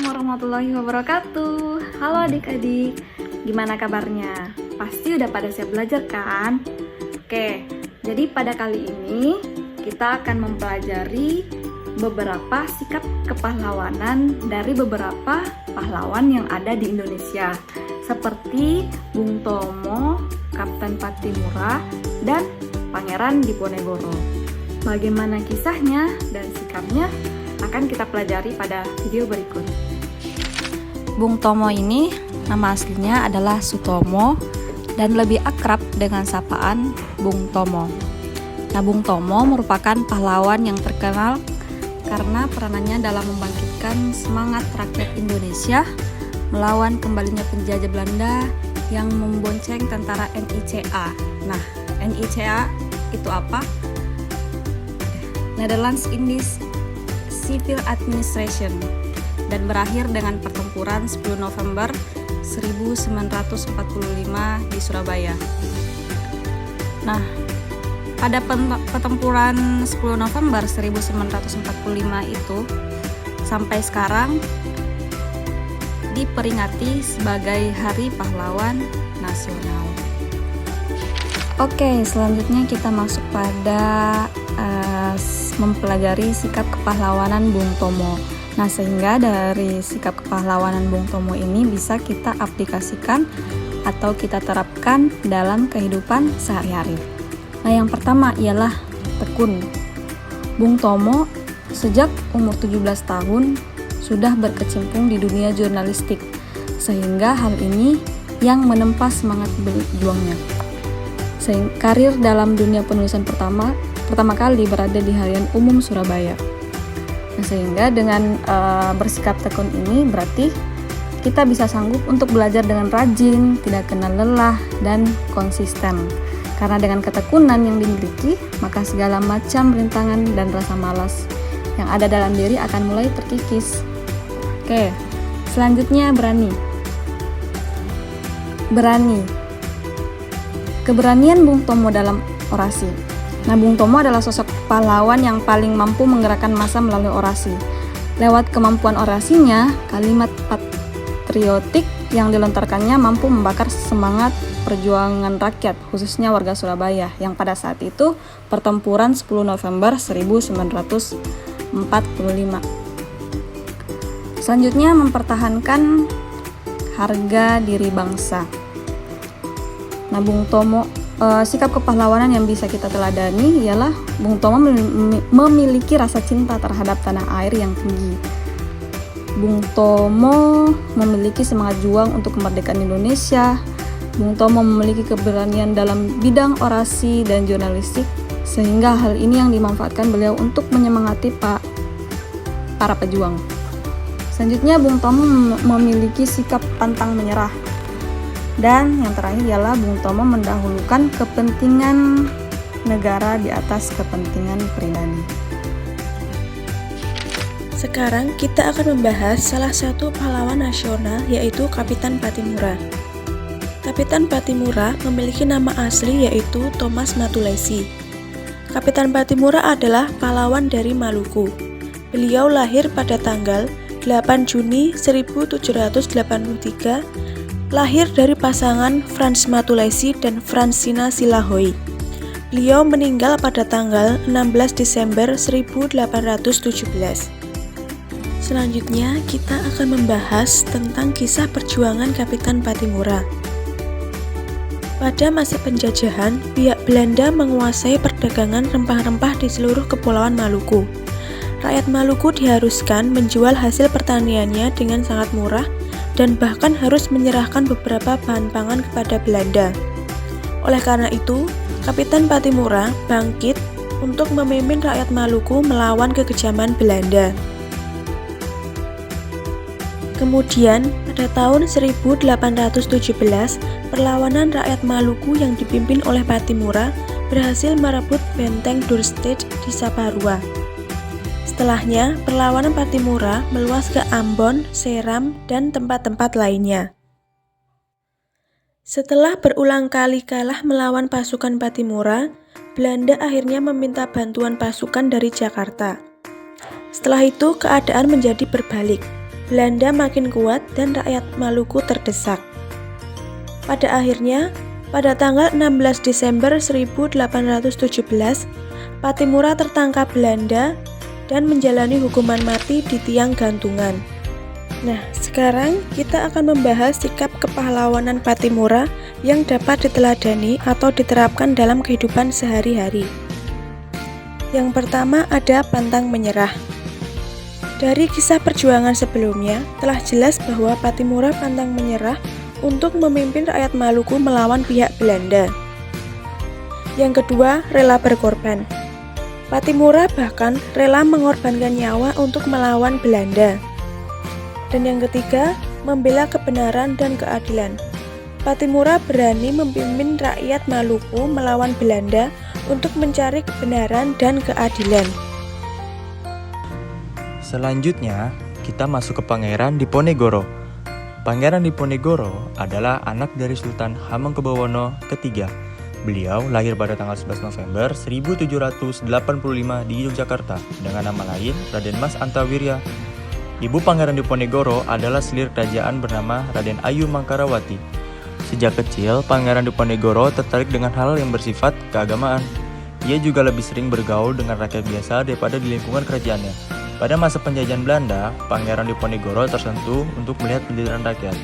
warahmatullahi wabarakatuh. Halo adik-adik, gimana kabarnya? Pasti udah pada siap belajar kan? Oke, jadi pada kali ini kita akan mempelajari beberapa sikap kepahlawanan dari beberapa pahlawan yang ada di Indonesia, seperti Bung Tomo, Kapten Patimura, dan Pangeran Diponegoro. Bagaimana kisahnya dan sikapnya akan kita pelajari pada video berikut. Bung Tomo ini nama aslinya adalah Sutomo dan lebih akrab dengan sapaan Bung Tomo. Nah, Bung Tomo merupakan pahlawan yang terkenal karena peranannya dalam membangkitkan semangat rakyat Indonesia melawan kembalinya penjajah Belanda yang membonceng tentara NICA. Nah, NICA itu apa? Netherlands Indies Civil Administration, dan berakhir dengan pertempuran 10 November 1945 di Surabaya. Nah, pada pertempuran 10 November 1945 itu sampai sekarang diperingati sebagai Hari Pahlawan Nasional. Oke, selanjutnya kita masuk pada mempelajari sikap kepahlawanan Bung Tomo. Nah, sehingga dari sikap kepahlawanan Bung Tomo ini bisa kita aplikasikan atau kita terapkan dalam kehidupan sehari-hari. Nah, yang pertama ialah tekun. Bung Tomo sejak umur 17 tahun sudah berkecimpung di dunia jurnalistik, sehingga hal ini yang menempa semangat berjuangnya. Karir dalam dunia penulisan pertama kali berada di Harian Umum Surabaya. Nah, sehingga dengan bersikap tekun ini berarti kita bisa sanggup untuk belajar dengan rajin, tidak kenal lelah, dan konsisten. Karena dengan ketekunan yang dimiliki, maka segala macam rintangan dan rasa malas yang ada dalam diri akan mulai terkikis. Oke, selanjutnya berani. Keberanian Bung Tomo dalam orasi. Nah, Bung Tomo adalah sosok pahlawan yang paling mampu menggerakkan massa melalui orasi. Lewat kemampuan orasinya, kalimat patriotik yang dilontarkannya mampu membakar semangat perjuangan rakyat, khususnya warga Surabaya, yang pada saat itu pertempuran 10 November 1945. Selanjutnya, mempertahankan harga diri bangsa. Nah, Bung Tomo, sikap kepahlawanan yang bisa kita teladani ialah Bung Tomo memiliki rasa cinta terhadap tanah air yang tinggi. Bung Tomo memiliki semangat juang untuk kemerdekaan Indonesia. Bung Tomo memiliki keberanian dalam bidang orasi dan jurnalistik, sehingga hal ini yang dimanfaatkan beliau untuk menyemangati para pejuang. Selanjutnya, Bung Tomo memiliki sikap pantang menyerah. Dan yang terakhir ialah Bung Tomo mendahulukan kepentingan negara di atas kepentingan pribadi. Sekarang kita akan membahas salah satu pahlawan nasional, yaitu Kapitan Patimura. Kapitan Patimura memiliki nama asli yaitu Thomas Matulesi. Kapitan Patimura adalah pahlawan dari Maluku. Beliau lahir pada tanggal 8 Juni 1783, lahir dari pasangan Frans Matulesi dan Fransina Silahoi. Beliau meninggal pada tanggal 16 Desember 1817. Selanjutnya, kita akan membahas tentang kisah perjuangan Kapitan Patimura. Pada masa penjajahan, pihak Belanda menguasai perdagangan rempah-rempah di seluruh kepulauan Maluku. Rakyat Maluku diharuskan menjual hasil pertaniannya dengan sangat murah dan bahkan harus menyerahkan beberapa bahan pangan kepada Belanda. Oleh karena itu, Kapitan Patimura bangkit untuk memimpin rakyat Maluku melawan kekejaman Belanda. Kemudian, pada tahun 1817, perlawanan rakyat Maluku yang dipimpin oleh Patimura berhasil merebut benteng Dorstad di Saparua. Setelahnya, perlawanan Patimura meluas ke Ambon, Seram, dan tempat-tempat lainnya. Setelah berulang kali kalah melawan pasukan Patimura, Belanda akhirnya meminta bantuan pasukan dari Jakarta. Setelah itu, keadaan menjadi berbalik. Belanda makin kuat dan rakyat Maluku terdesak. Pada akhirnya, pada tanggal 16 Desember 1817, Pattimura tertangkap Belanda dan menjalani hukuman mati di tiang gantungan. Nah, sekarang kita akan membahas sikap kepahlawanan Pattimura yang dapat diteladani atau diterapkan dalam kehidupan sehari-hari. Yang pertama ada pantang menyerah. Dari kisah perjuangan sebelumnya, telah jelas bahwa Pattimura pantang menyerah untuk memimpin rakyat Maluku melawan pihak Belanda. Yang kedua, rela berkorban. Pattimura bahkan rela mengorbankan nyawa untuk melawan Belanda. Dan yang ketiga, membela kebenaran dan keadilan. Pattimura berani memimpin rakyat Maluku melawan Belanda untuk mencari kebenaran dan keadilan. Selanjutnya, kita masuk ke Pangeran Diponegoro. Pangeran Diponegoro adalah anak dari Sultan Hamengkubuwono III. Beliau lahir pada tanggal 11 November 1785 di Yogyakarta dengan nama lain Raden Mas Antawirya. Ibu Pangeran Diponegoro adalah selir kerajaan bernama Raden Ayu Mangkarawati. Sejak kecil, Pangeran Diponegoro tertarik dengan hal yang bersifat keagamaan. Ia juga lebih sering bergaul dengan rakyat biasa daripada di lingkungan kerajaannya. Pada masa penjajahan Belanda, Pangeran Diponegoro tersentuh untuk melihat penderitaan rakyat.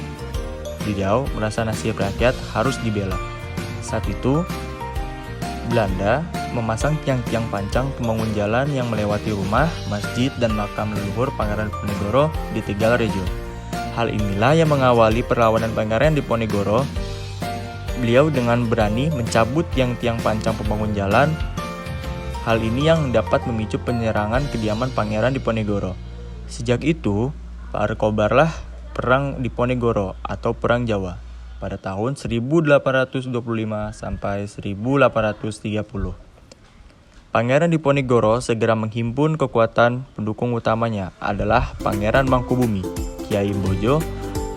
Beliau merasa nasib rakyat harus dibela. Saat itu, Belanda memasang tiang-tiang pancang pembangun jalan yang melewati rumah, masjid, dan makam leluhur Pangeran Diponegoro di Tegal Rejo. Hal inilah yang mengawali perlawanan Pangeran Diponegoro. Beliau dengan berani mencabut tiang-tiang pancang pembangun jalan. Hal ini yang dapat memicu penyerangan kediaman Pangeran Diponegoro. Sejak itu, berkobarlah Perang Diponegoro atau Perang Jawa pada tahun 1825 sampai 1830. Pangeran Diponegoro segera menghimpun kekuatan. Pendukung utamanya adalah Pangeran Mangkubumi, Kyai Mbojo,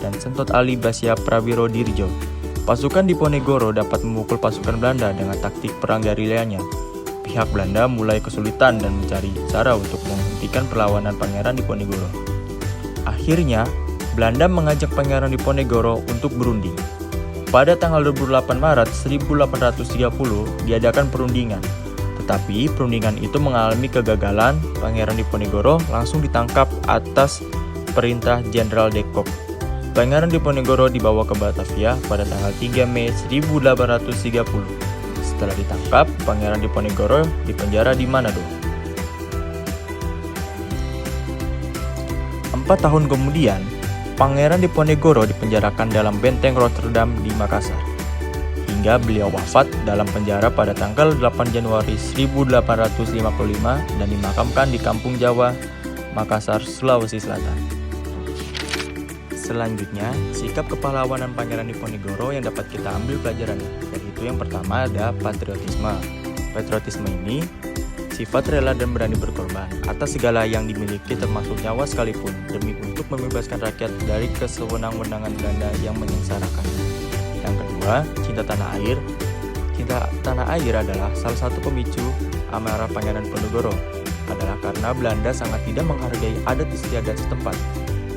dan Sentot Ali Basya Prawiro Dirjo. Pasukan Diponegoro dapat memukul pasukan Belanda dengan taktik perang gerilyanya. Pihak Belanda mulai kesulitan dan mencari cara untuk menghentikan perlawanan Pangeran Diponegoro. Akhirnya, Belanda mengajak Pangeran Diponegoro untuk berunding. Pada tanggal 28 Maret 1830 diadakan perundingan. Tetapi perundingan itu mengalami kegagalan. Pangeran Diponegoro langsung ditangkap atas perintah Jenderal de Kock. Pangeran Diponegoro dibawa ke Batavia pada tanggal 3 Mei 1830. Setelah ditangkap, Pangeran Diponegoro dipenjara di Manado. 4 tahun kemudian, Pangeran Diponegoro dipenjarakan dalam benteng Rotterdam di Makassar, hingga beliau wafat dalam penjara pada tanggal 8 Januari 1855 dan dimakamkan di Kampung Jawa, Makassar, Sulawesi Selatan. Selanjutnya, sikap kepahlawanan Pangeran Diponegoro yang dapat kita ambil pelajarannya, yaitu yang pertama ada patriotisme. Patriotisme ini sifat rela dan berani berkorban atas segala yang dimiliki termasuk nyawa sekalipun demi untuk membebaskan rakyat dari kesewenang-wenangan Belanda yang menyengsarakan. Yang kedua, cinta tanah air. Cinta tanah air adalah salah satu pemicu amarah Pangeran Diponegoro, adalah karena Belanda sangat tidak menghargai adat istiadat setempat.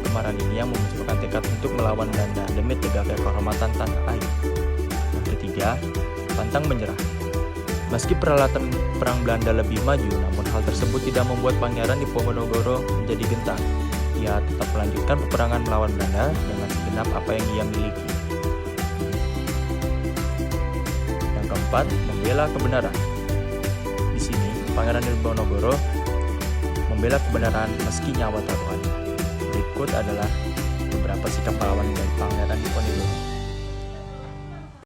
Kemarahan ini yang memunculkan tekad untuk melawan Belanda demi tegaknya kehormatan tanah air. Yang ketiga, pantang menyerah. Meski peralatan perang Belanda lebih maju, namun hal tersebut tidak membuat Pangeran Diponegoro menjadi gentar. Ia tetap melanjutkan peperangan melawan Belanda dengan segenap apa yang ia miliki. Yang keempat, membela kebenaran. Di sini, Pangeran Diponegoro membela kebenaran meski nyawa taruhan. Berikut adalah beberapa sikap pahlawan dari Pangeran Diponegoro.